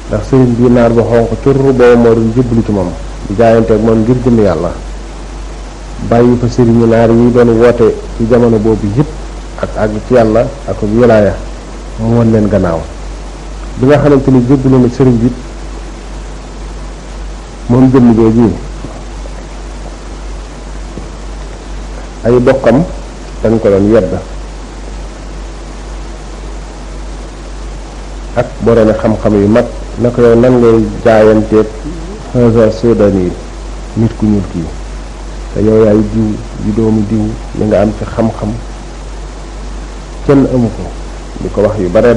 ndax sëriñ bi naar ba xonq cur boobu moo doon jébbalu ci moom di jaayanteeg moom ngir jëm yàlla bàyyi fa sëriñu naar yi doon woote ci jamono boobu yëpp ak àgg ci yàlla ak wilaaya mu won leen gannaaw bi nga xamante ni jébbalu na sëriñ bi moom jëmm jooju ay bokkam dañ ko doon yedd ak boroomi xam-xam yu mag na ko yow nan ngay jaayanteeg haza sudani nit ku ñuul kii te yow yaay diw di doomu diw li nga am ci xam-xam kenn amu ko di ko wax yu bare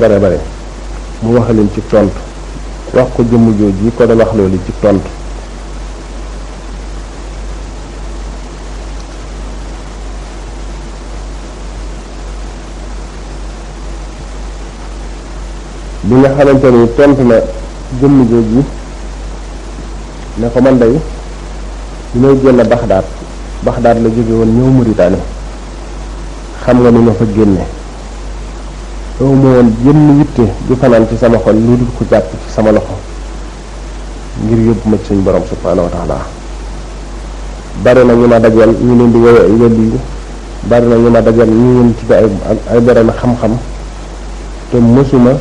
mu wax leen ci tontu wax ko jëmm jooju yi ko doon wax loolu ci tontu bi nga xamante ni tontu na jëmm jooju ne ko man day bi may génn Baxdaad la jóge woon ñëw Mauritanie xam nga ni ma fa génne doo ma woon jëmm yitte ju fanaan ci sama xol lu dul ko jàpp ci sama loxo ngir yóbbu ma ci suñu borom subhaanahu wa taala bari na ñu ma dajal ñu leen di wowe ay wàllu yi bari na ñu ma dajal ñu leen ci ay borom xam-xam te mësuma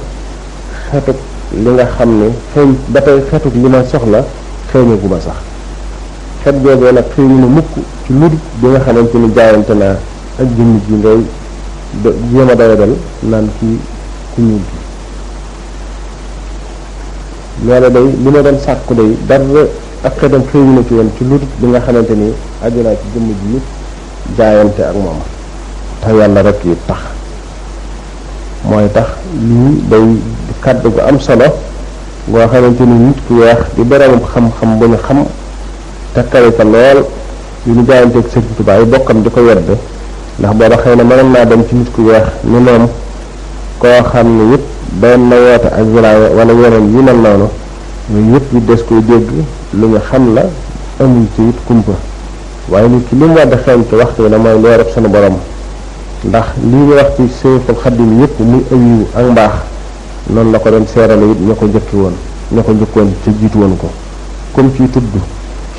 xetuk li nga xam ne xeeñ ba tey xetuk li ma soxla xeeñagu ma sax xet googee nag xëy na mukk ci ludut bi nga xamante ni jaayante naa ak jëmm ji ngay jéem a doyadal naan kii ku ñuul gi loolu day li ma doon sàkku day dara ak xetam xëy na ci woon ci ludut bi nga xamante ni aju naa ci jëmm ji jaayante ak moom te yàlla rek yi tax mooy tax lii day kàddu gu am solo ngoo xamante ni nit ku weex di boroom xam-xam bu ñu xam te kawe ko lool yu ñu jaayanteeg Sëriñ Tuubaa ay bokkam di ko yedd ndax booba xëy na mënoon naa dem ci nit ku weex ni moom koo xam ne yëpp doon na woote ak wilaaya wala yeneen yu mel noonu yooyu yëpp yu des koy dégg lu ñu xam la amuñ ci it kumpa waaye nit ki li mu war di xeeñtu waxtu la mooy leerab sunu borom ndax lii ñu wax ci Seexul Xadiim yëpp muy awiw ak mbaax noonu la ko doon seerale it ña ko njëkki woon ña ko njëkkoon ca jiitu woon ko comme ciy tudd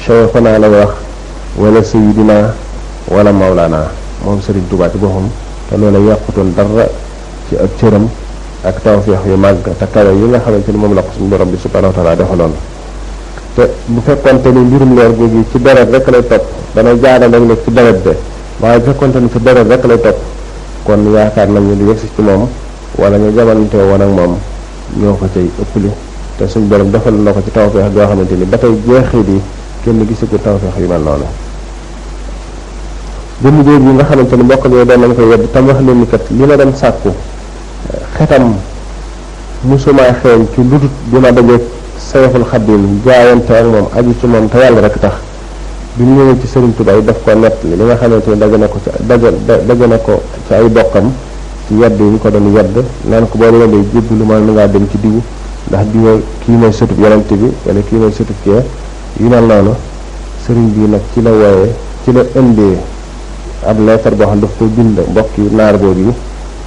Cheikhuna la wax wala Sayyidina wala Mawlana moom Serigne Touba ci boppam te loolu yàqutoon dara ci ak cëram ak tawfeex yu màgg te kawe yi nga xamante ni moom la ko suñu borom bi subhanahu wa taala defaloon te bu fekkonte ni mbirum leer googu ci deret rek lay topp dana jaada léeg-léeg ci deret de waaye bu fekkonte ni ci deret rek lay topp kon yaakaar nañu lu yegsi ci moom wala ñu jamonante woon ak moom ñoo ko cay ëppli te suñu borom defal na ko ci tawfeex goo xamante ni ba tey jeexit yi kenn gisagu tawfeex yu mel noonu jëmm jooju yi nga xamante ni mbokk yooyu doon nañ ko yedd tam wax leen ni kat li ma doon sàkku xetam musuma xeeñ ci ludut bi ma dajeeg Seexul Xadiim jaayante ak moom aju ci moom te yàlla rek tax bi mu ñëwee ci Sëriñ Tuubaa yi daf ko nett li nga xamante ni daje na ko ci ay bokkam ci yedd yi ñu ko doon yedd naan ko boo leen day jébbalu ma na ngaa dem ci diw ndax diw kii mooy sëtub yonent bi wala kii mooy sëtub kee yu mel noonu sëriñ bi nag ci la wooyee ci la indee ab leetar boo xam daf ko bind mbokki naar boobu yi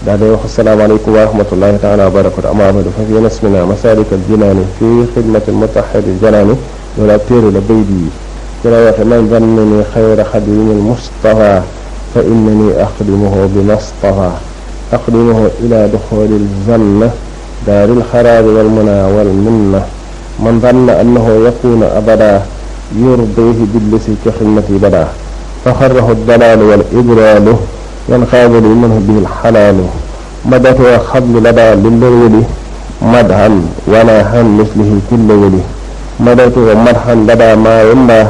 daal day wax asalaamaaleykum wa rahmatullahi taala wa barakatu amaamadu fa fi nasmina masalikal jinaani fi xidmatil mutahhari janaani loolu ab téere la bayt yi ci la waxe man zannani xayra xadimil mustafa fa innani aqdimuhu bi mustafa aqdimuhu ila duxulil zanna daaril xaraabi wal muna wal minna man zanna annahu yakuna abada yurdihi billisi ka xidmati bada فخره الضلال والإضلال ينقاد منه به الحلال مدت وخبل لدى للولي مدحا وناها مثله كل ولي مدت ومدحا لدى ما يمدى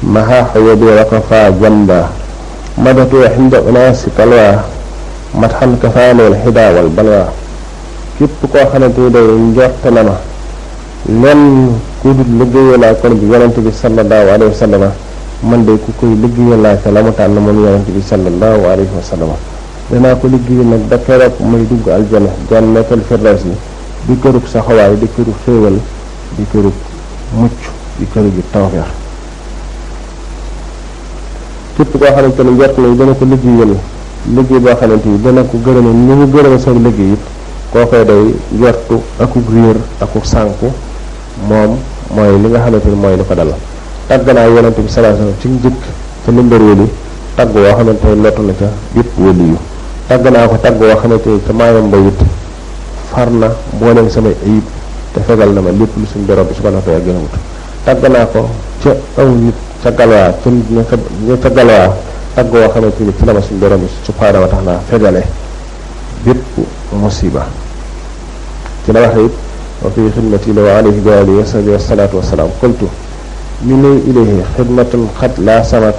مها حيدي وكفى جنبا مدت عند أناس كلوى مدحا كفاني الحدى والبلوى képp koo xamante ni day njort na ma lenn ku dul liggéey laa kon bi yonente bi sallallahu alayhi wa sallam man de ku koy liggéeyal laa ca la mu tànn moom yonente bi sallallahu alayhi wa sallam danaa ko liggéeyal nag ba keroog muy dugg aljana jannatul firdaws yi di kërug saxawaay di kërug xéewal di kërug mucc di kërug tawfeex képp koo xamante ni njort na dana ko liggéeyal liggéey boo xamante ni dana ko gërëme ni mu gërëme sa liggéey it koo koy day njortu akuk réer akuk sànku moom mooy li nga xamante ni mooy li ko dal. tàgg naa yonente bi sallallahu alayhi wasallam ci njëkk ca limbar wali tàgg woo xamante ni lottu na ca bépp wali yu tàgg naa ko tàgg woo xamante ni ca maayam ba it far na mbooleem samay ayib te fegal na ma lépp lu suñ borom bi subhanahu wa ta'ala gënamut. tàgg naa ko ca aw nit ca galwaa ca nit ca galwaa tàgg woo xamante ni ci la ma suñ borom bi subhanahu wa ta'ala fegale bépp musiba ci la waxe it wa fi xidmati la wa alayhi wa alihi wa sahbihi wa salatu wa salaam qultu minni ilayhi xidmatun xat la samat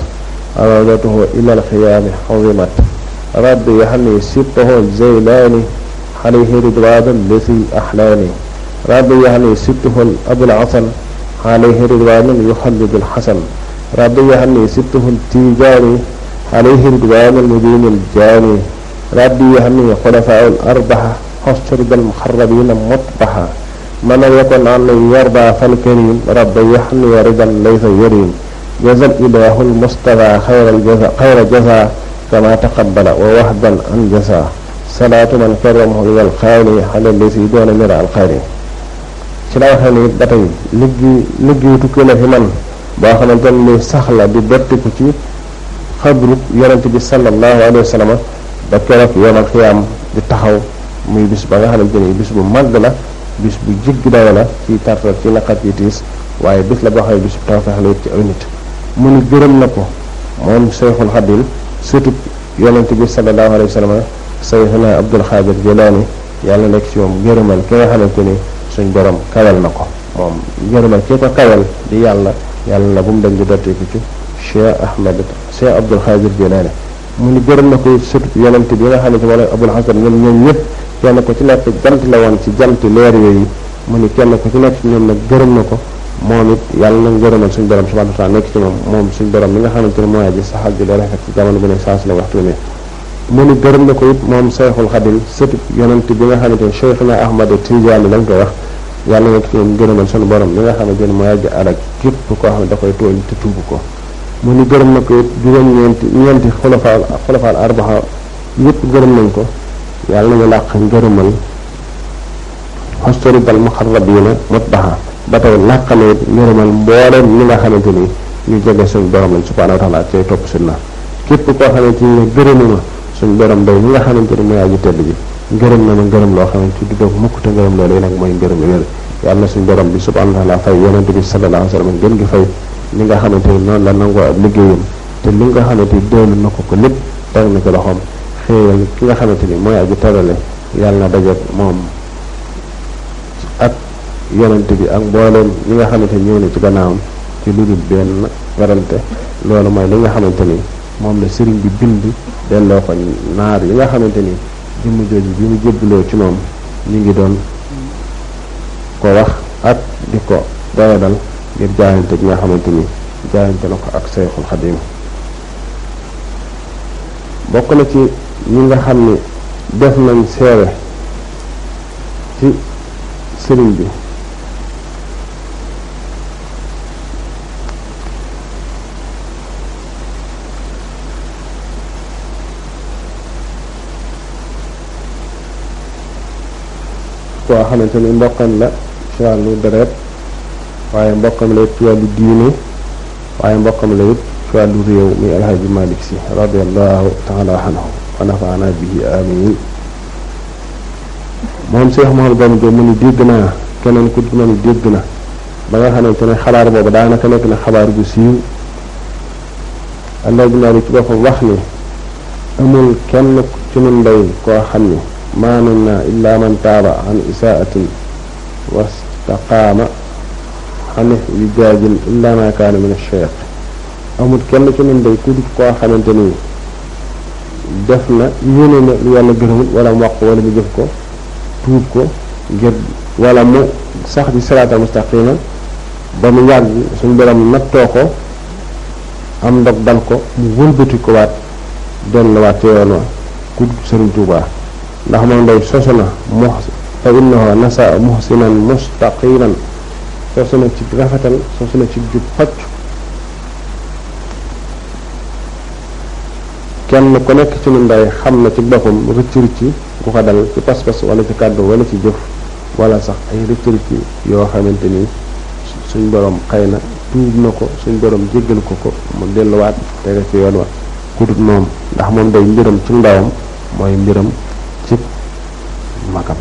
aradatuhu ila alxiyaami xawimat rabbi yaxni sibtahu zeylaani alayhi ridwanan lati axlaani rabbi yaxni sibtahu abul hasan alayhi ridwanan yuxallidu alxasan rabbi yaxni sibtahu tijaani alayhi ridwanan mubin aljaani rabbi yaxni xulafaa alarbaxa xosturida almuxarrabina mutbaxa man lam yakun an yarda falkarim rabbi yaxni ridan laysa yarim jazal ilahu almustafa xayra jaza kama taqabbala wa wahban an jaza salaatu man karamahu ilal xayri xale lesi doona mira al xayri. ci la waxee ni ba tey liggéey tukkee na fi man boo xamante ni sax la di bertiku ci xabru yonent bi sallallahu alayhi wa sallam ba keroog yawmal xiyaam di taxaw muy bis ba nga xamante ni bis bu màgg la bis bu jéggi dayo la ci tartar ci naqat yi tiis waaye bis la boo xam ne bis bu tawfeex la ci ay nit mu ni gërëm na ko moom Seyxul Xadim surtout yonent bi sallallahu alayhi wa sallam Seyxuna Abdul Xaadir Jilaani yàlla nekk ci moom gërëmal ki nga xamante ni suñ borom kawel na ko moom gërëmal ki ko kawel di yàlla na bu mu dem di dotteeku ci Cheikh Abdul Xaadir Jilaani mu ni gërëm na ko surtout yonent bi nga xamante wala Abul Xasan ñoom ñëpp kenn ko ci nekk jant la woon ci jant leer yooyu mu ni kenn ko ci nekk ci ñoom nag gërëm na ko moom it yàlla na gërëmal suñ borom subhanahu wa ta'ala nekk ci moom suñ borom mi nga xamante ne mooy aji saxal ji leen rafet ci jamono bu ne saa su ne waxtu ne mu ni gërëm na ko it moom Seyxul Xadim surtout yonent bi nga xamante ne Cheikhuna Ahmad Tijaani lañ koy wax yàlla nekk ci moom gërëmal suñu borom mi nga xamante ne mooy aji alak képp koo xam ne da koy tooñ te tuubu ko mu ni gërëm na ko it ñeenti xulafaal arbaxa yëpp gërëm nañ ko yàlla nañu làq ngërëmal xostori dal muxarrabiina mutbaxa ba tey làq na it ngërëmal mbooleem ñi nga xamante ni ñu jege suñ borom lañ subhanahu wa taala cay topp sunna képp koo xamante ni gërëmu ma suñ borom day ñi nga xamante ni mooy aji tedd bi ngërëm na ma ngërëm loo xamante du doog mukk te ngërëm loolu yi nag mooy ngërëm wér yàlla na suñ borom bi subhanahu wa taala fay yonente bi sallallahu alayhi wa sallam gën gi fay li nga xamante ni noonu la nangoo ab liggéeyam te li nga xamante ni doolu na ko lépp teg na ci loxoom xéewal ki nga xamante ni mooy aji terale yàlla na dajeek moom ak yonente bi ak mbooleem ñi nga xamante ni ñëw na ci gannaawam ci lu dul benn werante loolu mooy li nga xamante ni moom la sëriñ bi bind delloo ko naar yi nga xamante ni jëmm jooju bi mu jébbaloo ci moom ñu ngi doon ko wax ak di ko doyadal ngir jaayante bi nga xamante ni jaayante na ko ak Seyxul Xadim bokk na ci ñi nga xam ni def nañ seere ci sëriñ bi koo xamante ni mbokkam la ci wàllu deret waaye mbokkam la it ci wàllu diine waaye mbokkam la it ci wàllu réew muy alhaji Malick Sy radiallahu taala anhu wa nafaana bihi amin moom Cheikh Mouhamadou Bamba Diop mu ni dégg naa keneen ku dina ni dégg na ba nga xamante ne xabaar boobu daanaka nekk na xabaar bu siiw alhaji Malick ci boppam wax ni amul kenn ci nun ndey koo xam ni maa minna illa man taaba an isaatin wastaqaama xanif wijaajin illa ma kaana min acheikh amul kenn ci nun day ku dut koo xamante ni def na yéene na lu yàlla gërëmul wala mu wax ko wala mu jëf ko tuub ko ngir wala mu sax ci siraatal mustaqima ba mu yàgg suñu borom nattoo ko am ndog dal ko mu wëlbati ko waat delluwaat ci yoon wa ku dut Sëriñ Tuubaa ndax moom day sosu na fa innahu nasa muhsinan mustaqiman sosu na ci rafetal sosu na ci jub xocc kenn ku nekk ci ñun day xam na ci boppam rëcc-rëcc ku ko dal ci pas-pas wala ci kàddu wala ci jëf wala sax ay rëcc-rëcc yoo xamante ni suñ borom xëy na tuub na ko suñ borom jéggal ko mu delluwaat tege ci yoon wa ku dut moom ndax moom day mbiram ci ndawam mooy mbiram ci magam.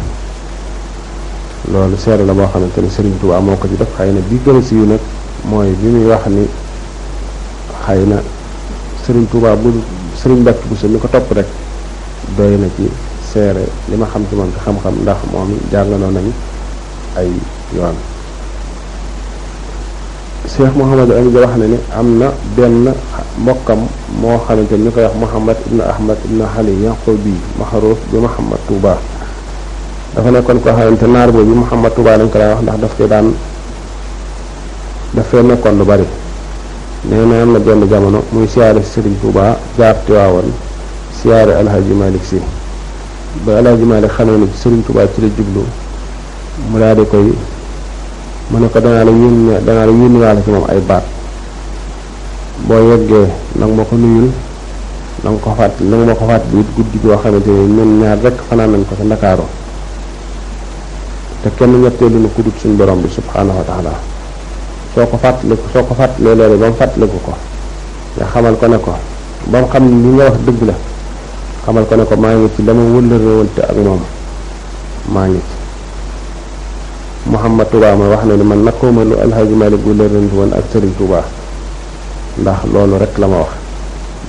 loolu seere la boo xamante ni Serigne Touba moo ko ci def. xëy na bi gën a siiw nag mooy bi muy wax ni xëy na Serigne Touba bu Serigne Mbacke Bousso mi ko topp rek doy na ci seere li ma xam ci moom ci xam-xam ndax moom jàngaloo nañu ay yoon. Cheikh Mouhamadou Amine wax na ni am na benn mbokkam moo xamante ni ñu koy wax Mouhamad ibn Ahmad ibn Xali Yaqubi maxaruuf bi Mouhamad Touba. dafa nekkoon koo xamante naar boobu Mouhamad Touba lañ ko daan wax ndax daf fee nekkoon lu bari. nee na am na benn jamono muy siyaare Serigne Touba jaar Tiwaawan siyaare Alhaji Malick Sy ba Alhaji Malick xamee ni Serigne Touba ci la jublu mu daal di koy mu ne ko danaa la yónni waale ci moom ay baat boo yeggee nag ma ko nuyul nag ma ko fàtt bi guddi goo xamante ni ñun ñaar rek fanaan nañ ko ci Ndakaaru te kenn ñetteelu na ku dut suñ borom bi subhaanahu wa taala soo ko fàttalee loolu ba mu fàttaliku ko nga xamal ko ne ko ba mu xam ne li nga wax dëgg la xamal ko ne ko maa ngi ci la ma wëllëreewante ak moom maa ngi ci. Mouhamad Touba ma wax na ni man nakkooma lu Alhaji Malick wëllërante woon ak Serigne Touba ndax loolu rek la ma wax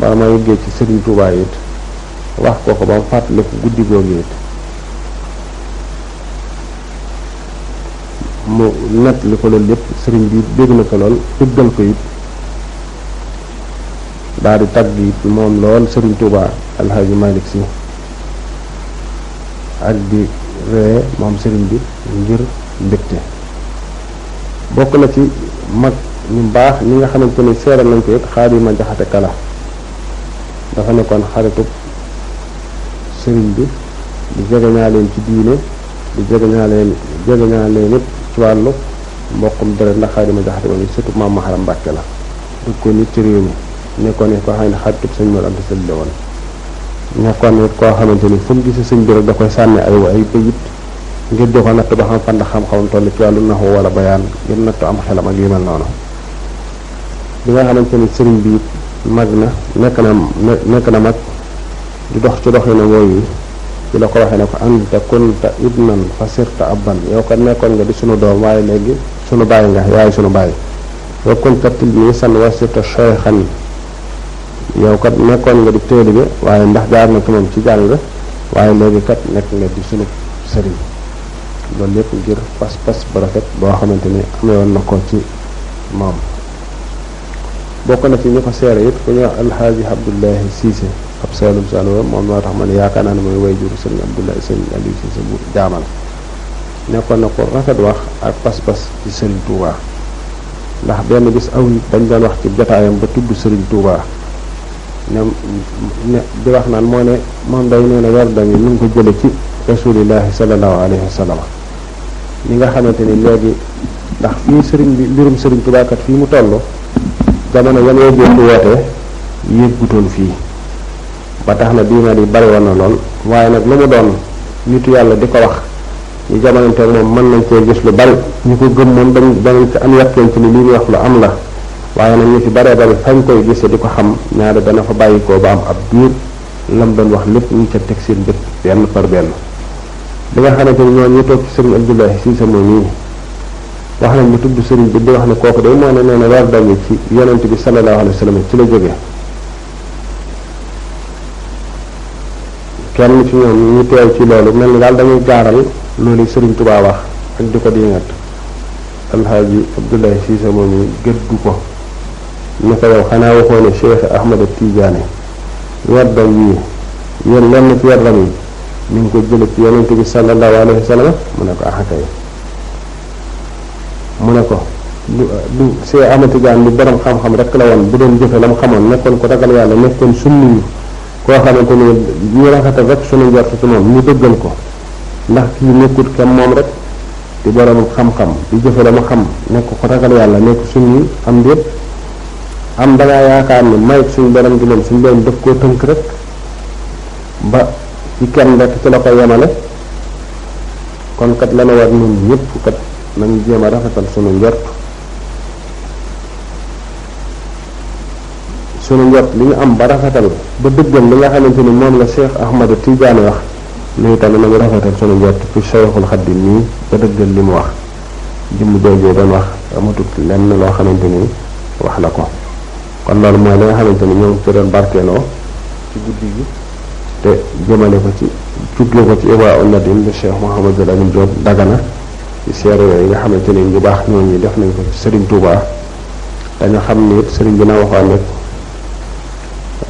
ba ma yëggee ci Serigne Touba it wax ko ba mu fàttaliku guddi googu it mu nett li ko loolu lépp sëriñ bi dégg na ko lool dëggal ko it daal di tagg it moom lool Serigne Touba Alhaji Malick Sy ak di ree moom sëriñ bi ngir mbégte. bokk na ci mag ñu baax ñi nga xamante ni seeral nañ ko it Xaadima Jaxate Kala dafa nekkoon xaritub sëriñ bi di jegeñaaleen ci diine di jegeñaaleen it ci wàllu mbokkum deret ndax Xaadima Jaxate moom surtout maam Maharam Mbàkke la dëkkoon nit ci réew mi nekkoon it koo xam ne xaritub sëñ Mor Anta Sali la woon nekkoon it koo xamante ni fu mu gisee sëñ bi rek da koy sànni ay bëyit ngir di ko natt ba xam fan la xam-xamam toll ci wàllu naxu wala bayaan ngir nattu am xelam ak yu mel noonu. bi nga xamante ni sëriñ bi mag na nekk na mag di dox ci doxina wooyu ci la ko waxee ne ko anta kunta ibnan fa sirta abban yow kat nekkoon nga di sunu doom waaye léegi sunu bàyyi nga yaay sunu bàyyi wa kunta tilmisan wa sirta shaykhan yow kat nekkoon nga di taalibe waaye ndax jaar na ci moom ci jàng waaye léegi kat nekk nga di sunu sëriñ loolu lépp ngir pas-pas bu rafet boo xamante ni amee woon na ko ci moom. bokk na ci ñu ko seere it ku ñuy wax Alxaaji Abdullahi Siise ab Saalum Saalum moom moo tax ma ne yaakaar naa ne mooy way juru sëriñ Abdullahi sëriñ Aliou Siise bu jaamal nekkoon na ko rafet wax ak pas-pas ci sëriñ Touba ndax benn bis aw nit dañ doon wax ci jotaayam ba tudd sëriñ Touba ne di wax naan moo ne moom day nee na werdam yi mu ngi ko jële ci rasulillahi sallallahu alayhi wa sallam ñi nga xamante ni léegi ndax fii sëriñ bi mbirum sëriñ Touba kat fii mu toll jamono yan yoo jëkk wootee yëggutoon fii ba tax na diina yi bari woon na lool waaye nag lu mu doon nitu yàlla di ko wax ñu jamononteeg moom mën nañ cee gis lu bari ñu ko gëm moom dañ ci am yàqeen ci ni lii ñu wax lu am la waaye nag ñu ci baree bari fañ koy gisee di ko xam ñaare dana fa bàyyikoo ba am ab diir lam doon wax lépp ñu ca teg seen bët benn par benn bi nga xamante ni ñoom ñu toog ci sëriñ Abdullahi Siise moom nii wax nañ ñu tudd sëriñ bi di wax ne kooku day moo ne nee na weer dam yi ci yonent bi sallallahu alayhi wa sallam ci la jóge kenn ci ñoom ñu teew ci loolu mel ni daal dañuy gaaral loolu sëriñ Touba wax ak di ko diingat Alxaaji Abdullahi Siise moom yi gëddu ko ne ko yow xanaa waxoo ne Cheikh Ahmad Tidiane weer dam yii yéen lenn ci weer dam yi mi ngi ko jële ci yonent bi sallallahu alayhi wa sallam mu ne ko axakay mu ne ko du see amati gaan lu borom xam-xam rek la woon bu doon jëfe la mu xamoon nekkoon ko ragal yàlla nekkoon sunni koo xamante ni ñu rafetal rek sunu njort ci moom ñu dëggal ko ndax kii nekkut kem moom rek di borom xam-xam di jëfe la mu xam nekk ko ragal yàlla nekk sunni am déet am dangaa yaakaar ni may suñu borom gi moom suñu borom def koo tënk rek ba ci kenn rek ci la ko yemale kon kat lana war ñun ñëpp kat nañu jéem a rafetal sunu njort sunu njot li ñu am ba rafetal ba dëggal li nga xamante ni moom la Cheikh Ahmad Tidiane wax nuy tamit nañu rafetal sunu njot ci Cheikhul Khadim nii ba dëggal li mu wax jëmm joojee doon wax amatut lenn loo xamante ni wax na ko. kon loolu mooy li nga xamante ni ñoo ngi ci doon barkeeloo ci guddi gi te jëmale ko ci jublu ko ci Irwa an-Nadim bi Cheikh Mouhamadou Lamine Diop Dagana ci seere yooyu nga xamante ni ñu baax ñooñu def nañ ko ci Serigne Touba dañu xam ni it Serigne bi na waxoon nag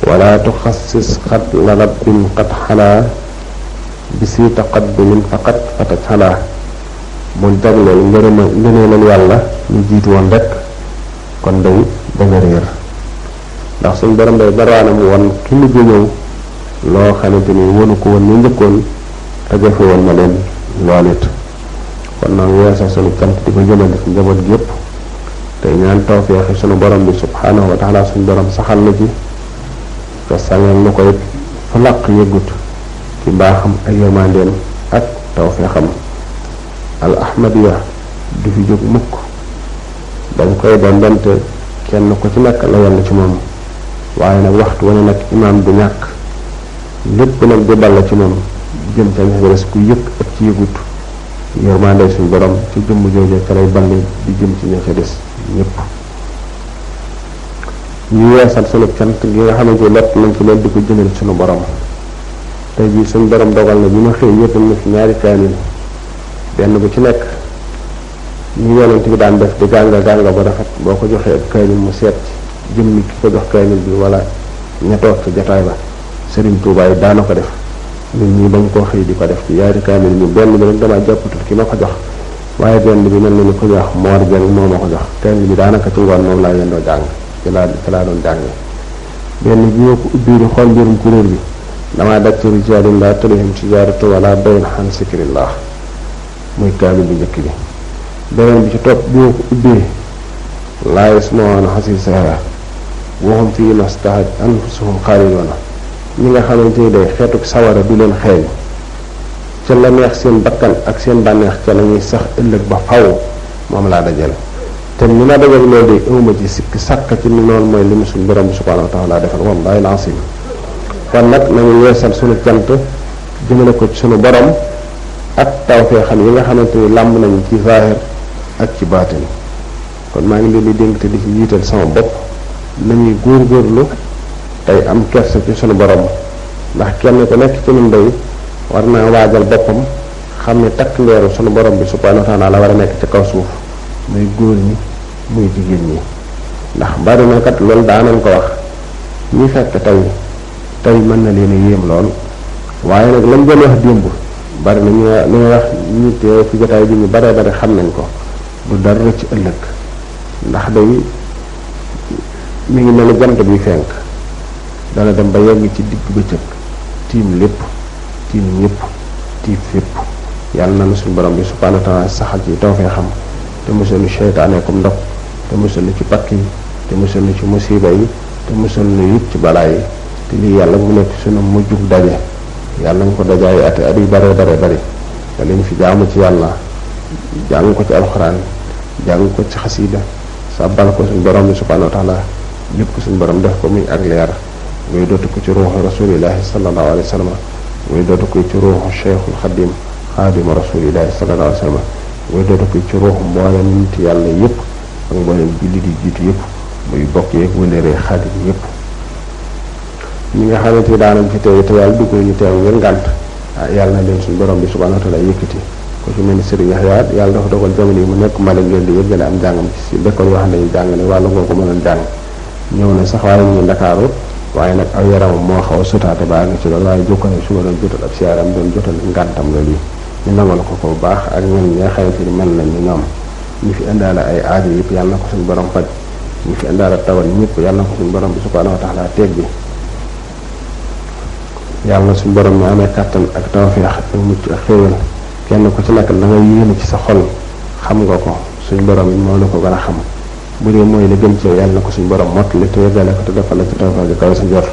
wala tuxassis xat la rabbin qad xalaa bi si taqaddumin faqat fataj xalaa bul jagleel ngëneelal yàlla ñu jiitu woon rek kon day danga réer ndax suñ borom day baraanam woon ki mujj ñëw loo xamante ni wonu ko woon ñu njëkkoon te jafe woon na leen lool it kon nag weesoo sunu cant di ko jëmale ci njaboot gi yëpp tey ñaan tawfeexi sunu borom bi subhanahu wa taala suñ borom saxal na ci te sañal lu ko it fu làq yëggut ci mbaaxam ak yërmandeem ak tawfeexam al ahmadiya du fi jóg mukk dañ koy doon donte kenn ku ci nekk la yàlla ci moom waaye nag waxtu wane nag imaam du ñàkk lépp nag di balla ci moom jëm ca ña des ku yëg ak ci yëgut yërmande suñ borom ci jëmm jooje ca lay balli di jëm ci ña ca des ñëpp ñu weesal sunu cant gi nga xamante ni lépp nañ ci leen di ko jëmale sunu borom tey jii suñ borom dogal na bi ma xëy yëpp na fi ñaari kaamil benn bu ci nekk ñu yonent bi daan def di gànga ba rafet boo ko joxee ak kaamil mu seet ci jëmmi ki ko jox kaamil bi wala ña toog ci jotaay ba Serigne Touba yi daana ko def ñun ñii bañ koo xëy di ko def ci yaari kaamil ñu benn bi nag damaa jàppatul ki ma ko jox waaye benn bi mel na ni ko jox Mor Dieng moo ma ko jox kaamil bi daanaka ci ngoon moom laa yendoo jàng ci laa doon jànge benn bi ñoo ko ubbi di xool mbirum kuréel bi damaa daj ci rijaalin laa tulhihim tijaaratu wala bay'un an zikrillah muy kaamil bu njëkk bi beneen bi ci topp bi ñoo ko ubbee laa yasma'uuna hasiisahaa wa hum fii mastahat anfusuhum xaaliduuna ñi nga xamante ni day xeetuk sawara du leen xeeñ ca la neex seen bakkan ak seen bànneex ca la ñuy sax ëllëg ba faw moom laa dajale te ni ma dajale loolu de ëwma ci sikk sàkk ci ni noonu mooy li mu suñu borom bi subhanahu wa taala defal wallahi al-azim kon nag nañu yeesal suñu cant jëmale ko ci suñu borom ak tawfeexam yi nga xamante ni làmb nañu ci zaahir ak ci baatin kon maa ngi leen di dénk te di ci jiital sama bopp nañuy góorgóorlu tey am kersa ci sunu borom ndax kenn ku nekk ci ñun day war naa waajal boppam xam ne takk leeru sunu borom bi subhanahu wa taala la war a nekk ci kaw suuf muy góor ñi muy jigéen ñi ndax bari na kat loolu daanañ ko wax ñi fekk tey mën na leen a yéem lool waaye nag lañ doon wax démb bari na ñu li nga wax ñi teew fi jotaay bi ñu bare bari xam nañ ko du dara ci ëllëg ndax day mi ngi mel ni jant bi fenk dana dem ba yegg ci digg bëccëg tiim lépp tiim ñëpp tiim fépp yàlla na suñu borom bi subhanahu wa ta'ala saxal ci tawfee xam te musal nu seytaane comme ndox te musal nu ci pakk yi te musal nu ci musiba yi te musal nu it ci balaa yi te lii yàlla mu nekk suñu mujjug daje yàlla nga ko dajaay at yu bare bari te liñ fi jaamu ci yàlla jàng ko ci alxuraan jàng ko ci xasiida sàbbal ko suñu borom bi subhanahu wa ta'ala lépp suñu borom def ko muy ak leer ngay dootu ko ci ruuxu rasulillahi sallallahu alayhi wa sallam ngay dootu ko ci ruuxu cheikhul xadim xaadima rasulillahi sallallahu alayhi wa sallam ngay dootu ko ci ruuxu mboolem nit yàlla yëpp ak mboolem jullit yi jiitu yëpp muy bokk yeeg wëlëree xaadim yëpp ñi nga xamante ni daanañ fi teew te yàlla dugg ñu teew ngir ngànt yàlla na leen suñu borom bi subhanahu wa ta'ala yëkkati ko ci mel ni Serigne Yaxya yàlla dafa dogal jamono yi mu nekk mala ngeen di yëggale am jàngam ci si l'école yoo xam ne jàng ne wàllu ngoo ko mënoon jàng ñëw na sax waaye ñu Ndakaaru waaye nag aw yaramam moo xaw a sotaate baa nga ci loolu waaye jokkoo ne su ma doon jotal ab siyaaram doon jotal ngàntam loolu yi ñu nangal ko bu baax ak ñun ñi nga xamante ni mel nañ ni ñoom ñu fi indaale ay aajo yëpp yàlla na ko suñu borom faj ñu fi indaale tawal ñëpp yàlla na ko suñu borom bi subhanahu wa ta'ala teeg bi yàlla na suñu borom mi amee kàttan ak tawfeex ak mucc ak xéewal kenn ku ci nekk da nga yéene ci sa xol xam nga ko suñu borom it moo la ko gën a xam bu dee mooy la gën ci yàlla na ko suñu borom mottali te yeggale ko te defal la ci tawfeex ju kawe sa njort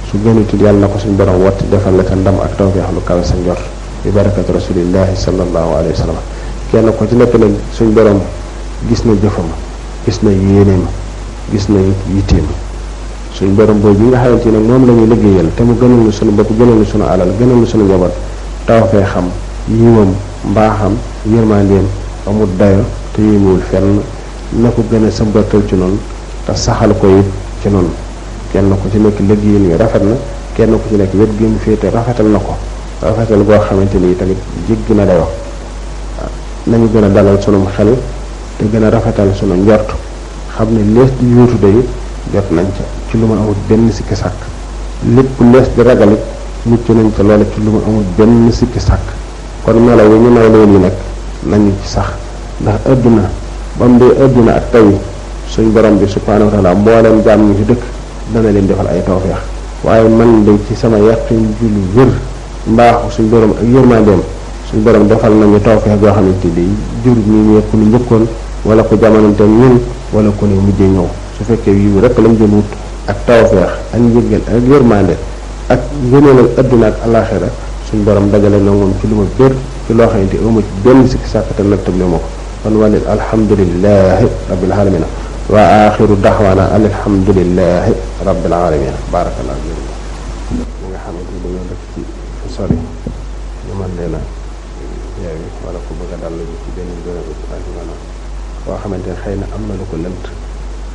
su gënut it yàlla na ko suñu borom wotti defal la ca ndam ak tawfeex lu kawe sa njort bi barakatu rasulillahi sallallahu alayhi wa sallam kenn ku ci nekk nag suñu borom gis na jëfam gis na yéeneem gis na yitteem suñ borom boobu yi nga xamante ne moom la ñuy liggéeyal te mu gënal ñu suñu bopp gënal ñu suñu alal gënal ñu suñu njaboot tawfee xam yiwam mbaaxam yërmandeem amul dayo te yéemuwul fenn na ko gën a sëmbatal ci noonu te saxal ko it ci noonu kenn ku ci nekk liggéeyal wi rafet na kenn ku ci nekk wet gi mu féete rafetal na ko rafetal goo xamante ni tamit jéggi na dayoo nañu gën a dalal sunum xel te gën a rafetal sunu njort xam ne lees di yuutu day jot nañ ca ci lu ma amul benn sikki sàkk lépp lees di ragalit mucc nañ ca loola ci lu ma amul benn sikki sàkk kon melaw yi ñu may leen yi nag nañu ci sax ndax adduna ba mu dee adduna ak tey suñ borom bi subhaanahu wa taala mbooleem jaam ñi ci dëkk dana leen defal ay tawfeex waaye man de ci sama yàqin ju lu wér mbaaxu suñ borom ak yërmandeem suñ borom defal nañu tawfeex goo xamante ni jur ñi ñëpp ñu njëkkoon wala ko jamonante ñun wala ko ne mujjee ñëw su fekkee yiw rek lañ doon wut ak tawfeex ak njëggal ak yërmande ak ngëneelal adduna ak alaxira suñ borom dajale na moom ci lu ma bér ci loo xamante amu ci benn sikki sàkkatal nag table ma ko kon walil alhamdulillahi rabbil alamin wa axiru daxwaana an alhamdulillahi rabbil alamin barakallahu ñi nga xamante ni dañoo dëkk ci sori ñu mën leen a yeewi wala ku bëgg a dal ci benn bërëb maanaam koo xamante ne xëy na am na lu ko lënt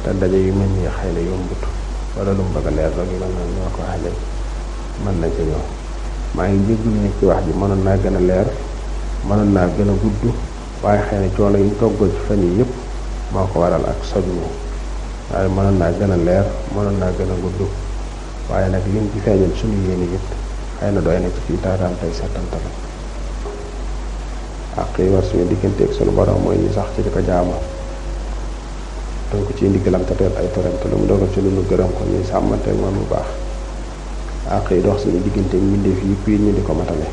te daje yu mel nii xëy na yombut wala lu mu bëgg a leer rek yu mel noonu ñoo ko waxee léegi mën na ci ñëw maa ngi jégalu nit ci wax ji mënoon naa gën a leer mënoon naa gën a gudd waaye xëy na coono yi ñu toggoo ci fan yi yëpp moo ko waral ak soj mi waaye mënoon naa gën a leer mënoon naa gën a gudd waaye nag liñ ci feeñal suñu yéene it xëy na doy na ci fii taataan tey settantal ak yi war suñu digganteeg suñu borom mooy ñu sax ci di ko jaamu donc ci ndigalam te teel ay toram te lu mu dogal ci lu nu gërëm ko ñuy sàmmanteeg moom bu baax ak yi dox suñu digganteeg mbindeef yi piir ñu di ko matale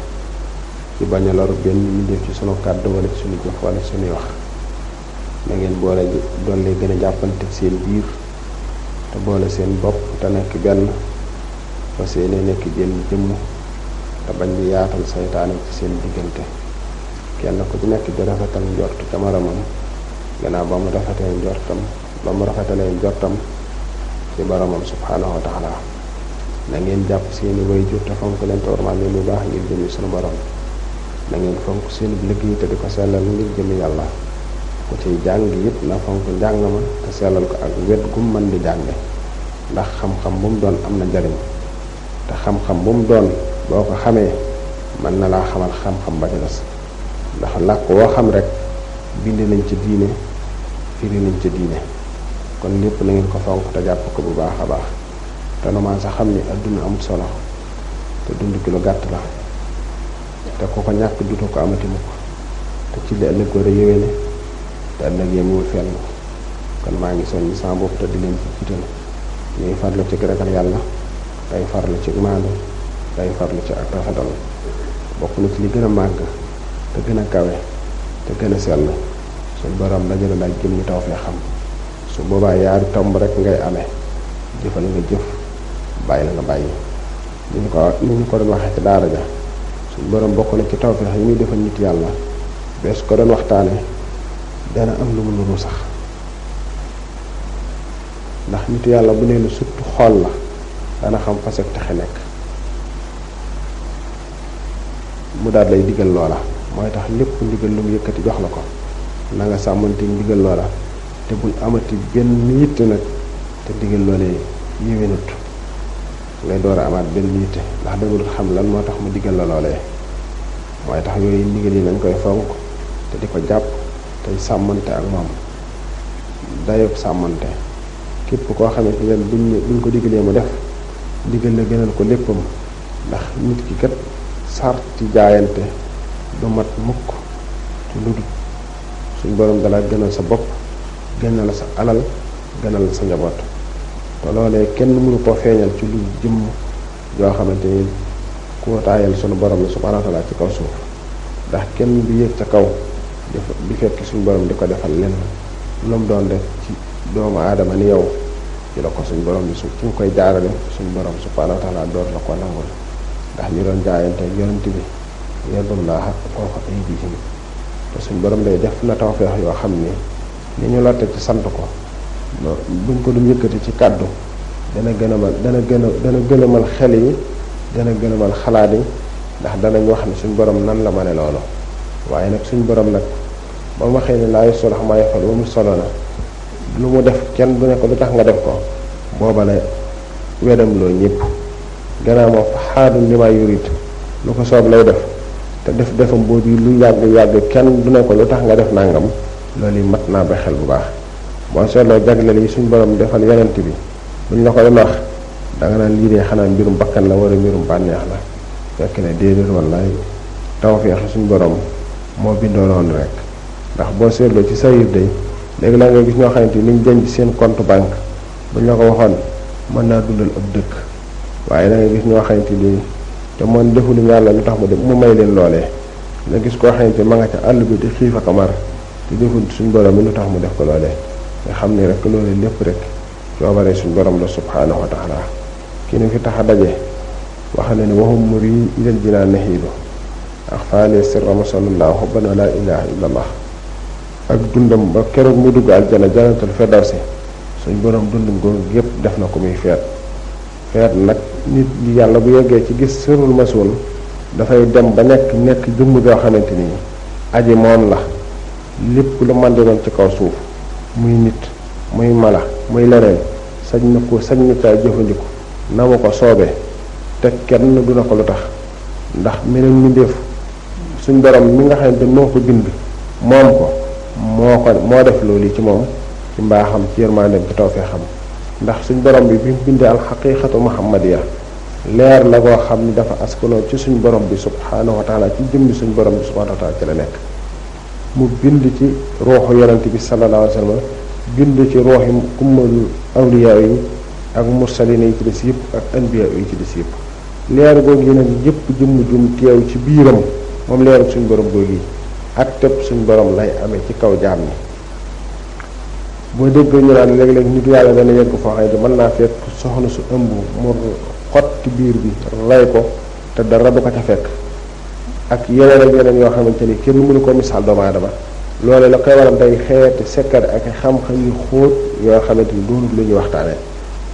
ci bañ a loru benn mbindeef ci sunu kàddu wala ci suñu jëf wala ci suñuy wax na ngeen boole doon lay gën a jàppante seen biir te boole seen bopp te nekk benn fa seene nekk jënn jëmm te bañ di yaatal saytaane ci seen diggante kenn ku ci nekk di rafetal njort ca moromam gannaaw ba mu rafetalee njortam ci boromam subhaanahu wa taala na ngeen jàpp seeni waajur te fonk leen te ormaal leen bu baax ngir jëmi sunu borom na ngeen fonk seen liggéey te di ko sellal ngir jëmi yàlla ku ciy jàng it na fonk njàng ma te sellal ko ak wet gum mën di jànge ndax xam-xam bu mu doon am na njariñ te xam-xam bu mu doon boo ko xamee mën na laa xamal xam-xam ba ci des ndax làkk woo xam rek bind nañ ca diine firi nañ ca diine kon lépp na ngeen ko fonk te jàpp ko bu baax a baax te numaan sa xam ni adduna amut solo te dund ki lu gàtt la te ku ko ñàkk dutu ko amati mukk te ci li ëllëg war a yéwéne te ëllëg yemuwul fenn kon maa ngi soññi sama bopp te di leen ci jiital ñuy farlu ci ragal yàlla day farlu ci maandu day farlu ci ak rafetal bokk na ci li gën a màgg te gën a kawe te gën a sell suñ borom dajale daal jëm ñu taw fee xam su boobaa yaari tomb rek ngay amee jëfal nga jëf bàyyi la nga bàyyi ni ñu ko doon waxee ci daara ja suñ borom bokk na ci taw fee yi muy defal nit yàlla bee su ko doon waxtaane dana am lu mu nuru sax ndax nit yàlla bu nee na surtout xool la dana xam fa sag texe nekk mu daal lay digal loola mooy tax lépp ndigal lu mu yëkkati jox la ko na nga sàmmante ndigal loola te bul amati benn yitte nag te ndigal loolee yéwénut ngay door a amaat benn yitte ndax da nga dul xam lan moo tax mu digal la loolee mooy tax yooyu ndigal yi nañ koy fonk te di ko jàpp tey sàmmante ak moom dayob sàmmante képp koo xamante ne buñ ko digalee mu def digal la gënal ko léppam ndax nit ki kat sart ci jaayante du mat mukk ci lu dul suñ borom dala gënal sa bopp gënal sa alal gënal sa njaboot te loolee kenn mënu koo feeñal ci lu jëmm joo xamante ni koo taayal sunu borom la subhanahu wa taala ci kaw suuf ndax kenn du yéeg ca kaw di fekk suñu borom di ko defal lenn lu mu doon def ci doomu aadama ni yow ci la ko suñ borom bi su mu koy jaarale suñ borom subhanahu wa taala door la ko nangul ndax ñu doon jaayante yonent bi yadullaha fawqa aydihim te suñ borom day def na tawfeex yoo xam ni ñu lotte ci sant ko buñ ko dum yëkkati ci kàddu dana gënamal xel yi, dana gënamal xalaat yi, ndax danañ wax ne suñ borom nan la ma ne loolu. waaye nag suñ borom nag ba mu waxee ne laa yuslax maa yafal ba mu solo na lu mu def kenn du ne ko lu tax nga def ko, booba la wedam loo ñëpp. gannaaw moom xaadul li ma yurit lu ko soob lay def, te defam boobu lu yàgg kenn du ne ko lu tax nga def nangam, loolu yi mat naa ba xel bu baax. boo seetloo jagleel yi suñ borom defal yonent bi buñ la koy wax danga naan lii dee xanaa mbirum bakkan la wala mbirum bànneex la, fekk ne déedéet wallaay tawfeex suñ borom moo bindoo noonu rek. ndax boo seetloo ci sayir day léegi la nga gis ñoo xamante ni ñu denc seen compte banque buñ la ko waxoon mën naa dundal ab dëkk, waaye da nga gis ñoo xamante ni te moom defuñu yàlla lu tax mu may leen loolee. nga gis koo xamante ma nga ca àll bi di xiif ak mar te deful suñ borom mi lu tax mu def ko loolee, nga xam ni rek loolee lépp rek coobare suñ borom la subhaanahu wa taala. ki ni fi tax a daje wax na ne waxum muri ilal jinaan nahiidu ak faale sirra masalullah xubban wa la ilaha illa allah. ak dundam ba keroog mu dugg aljana janatul firdawsi suñ borom dundam googu yépp def na ko muy feet nag nit ñi yàlla bu yeggee ci gis sirrul masul dafay dem ba nekk jëmm joo xamante ni aji moom la lépp lu man di doon ci kaw suuf muy nit muy mala muy leneen sañ na caa jëfandiku na ma ko soobee te kenn du na ko lu tax, ndax meneen mbindeef suñ borom mi nga xamante moo ko bind moom ko moo def loolu ci moom ci mbaaxam ci yërmandeem ci tawfeexam. ndax suñ borom bi mu bindee alxaqiqatu muhammadiya leer la koo xam ni dafa askanoo ci suñ borom bi subhaanahu wa taala ci jëmmi suñ borom bi subhaanahu wa taala ci la nekk. mu bind ci ruuxu yonent bi sallallahu alayhi wa sallam, bind ci ruuxi kummalul awliyaa yi ak mursalina yi ci des yëpp ak anbiya yi ci des yëpp. leer googu yi nag yëpp jëmm jum teew ci biiram moom leeru suñ borom googu yi ak tëb suñ borom lay amee ci kaw jaam ñi. boo déggee ñu naan léeg-léeg nit yàlla dana yegg foo xam ne mën naa fekk soxna su ëmb mu xotti biir bi rey ko te dara du ko ca fekk, ak yeneen yoo xamante ni kenn mënu ko misaal doomu aadama. loole la koy waral day xeeti sekkar ak xam-xam yu xóot yoo xamante ni doonul lu ñuy waxtaanee.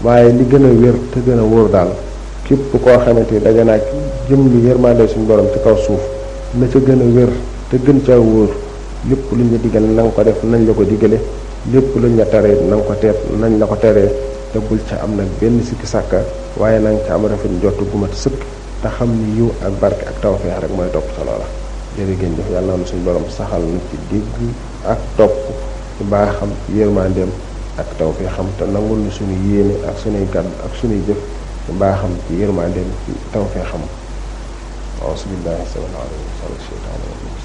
waaye li gën a wér te gën a wóor daal képp koo xamante ni daje naag jëm li yërmande suñu borom ci kaw suuf na ca gën a wér te gën caa wóor lépp luñ la digal na nga ko def nañ la ko digale, lépp luñ la teree na nga ko teet nañ la ko teree, te bul ca am nag benn sikki sàkka, waaye na nga ca am rafet njott gu mat sëkk te xam ni yiw ak barke ak tawfeex rek mooy topp sa loola. jërëgéen jëf yàlla na suñu borom saxal na ci dégg ak topp ci baaxam yërmandeem ak tawfeexam te nangul ni suñu yéene ak suñuy kàddu ak suñuy jëf ci baaxam ci yërmandeem ci tawfeexam. auzu billahi samil alim min sharri shaytaani rajim.